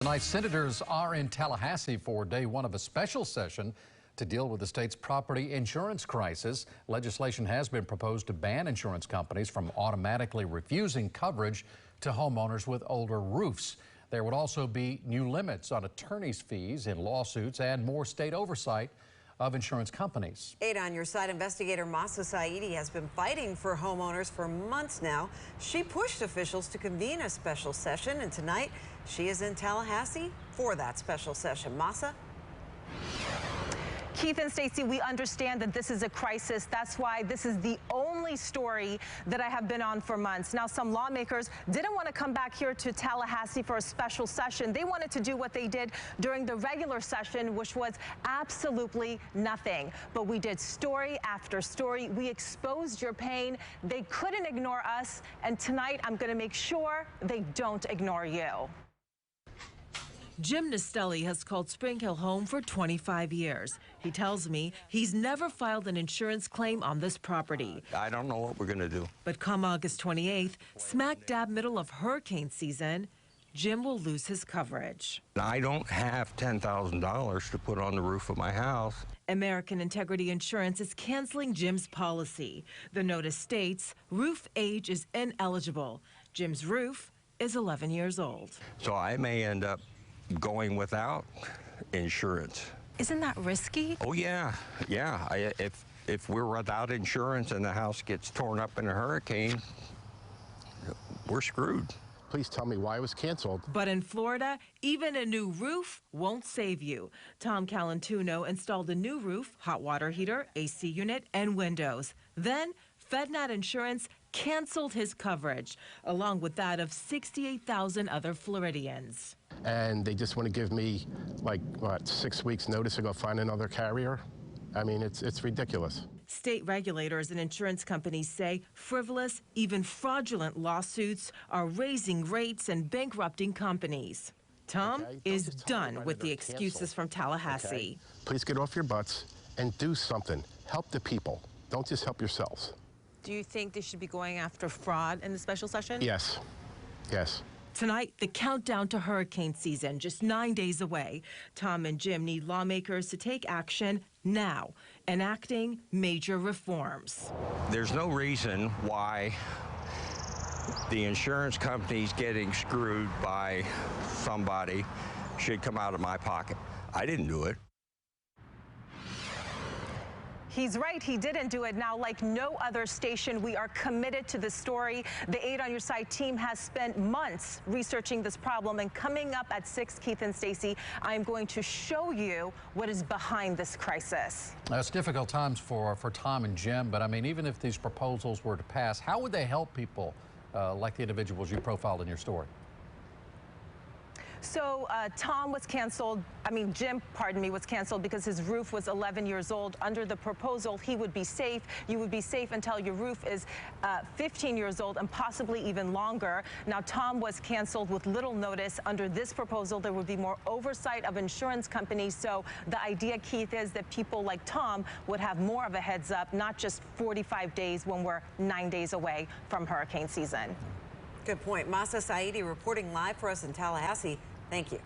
Tonight, senators are in Tallahassee for day one of a special session to deal with the state's property insurance crisis. Legislation has been proposed to ban insurance companies from automatically refusing coverage to homeowners with older roofs. There would also be new limits on attorney's fees in lawsuits and more state oversight of insurance companies. 8 on your side, investigator Masa Saidi has been fighting for homeowners for months now. She pushed officials to convene a special session, and tonight she is in Tallahassee for that special session. Masa? Keith and Stacy, we understand that this is a crisis. That's why this is the only story that I have been on for months. Now, some lawmakers didn't want to come back here to Tallahassee for a special session. They wanted to do what they did during the regular session, which was absolutely nothing. But we did story after story. We exposed your pain. They couldn't ignore us. And tonight, I'm going to make sure they don't ignore you. Jim Nastelli has called Spring Hill home for 25 years. He tells me he's never filed an insurance claim on this property. I don't know what we're going to do. But come August 28th, smack dab middle of hurricane season, Jim will lose his coverage. I don't have $10,000 to put on the roof of my house. American Integrity Insurance is canceling Jim's policy. The notice states roof age is ineligible. Jim's roof is 11 years old. So I may end up going without insurance. Isn't that risky? Oh yeah. If we're without insurance and the house gets torn up in a hurricane, we're screwed. Please tell me why it was canceled. But in Florida, even a new roof won't save you. Tom Calantuno installed a new roof, hot water heater, AC unit, and windows. Then FedNat Insurance canceled his coverage, along with that of 68,000 other Floridians. And they just want to give me, like, what, 6 weeks notice to go find another carrier? I mean, it's ridiculous. State regulators and insurance companies say frivolous, even fraudulent lawsuits are raising rates and bankrupting companies. Tom is done with the excuses from Tallahassee. Okay? Please get off your butts and do something. Help the people. Don't just help yourselves. Do you think they should be going after fraud in the special session? Yes. Yes. Tonight, the countdown to hurricane season, just 9 days away. Tom and Jim need lawmakers to take action now, enacting major reforms. There's no reason why the insurance companies getting screwed by somebody should come out of my pocket. I didn't do it. He's right, he didn't do it. Now, like no other station, we are committed to this story. The 8 on Your Side team has spent months researching this problem, and coming up at 6, Keith and Stacy, I'm going to show you what is behind this crisis. It's difficult times for Tom and Jim, but I mean, even if these proposals were to pass, how would they help people like the individuals you profiled in your story? So Tom was canceled, Jim, pardon me, was canceled because his roof was 11 years old. Under the proposal, he would be safe. You would be safe until your roof is 15 years old and possibly even longer. Now, Tom was canceled with little notice. Under this proposal, there would be more oversight of insurance companies. So the idea, Keith, is that people like Tom would have more of a heads up, not just 45 days when we're 9 days away from hurricane season. Good point. Masa Saidi reporting live for us in Tallahassee. Thank you.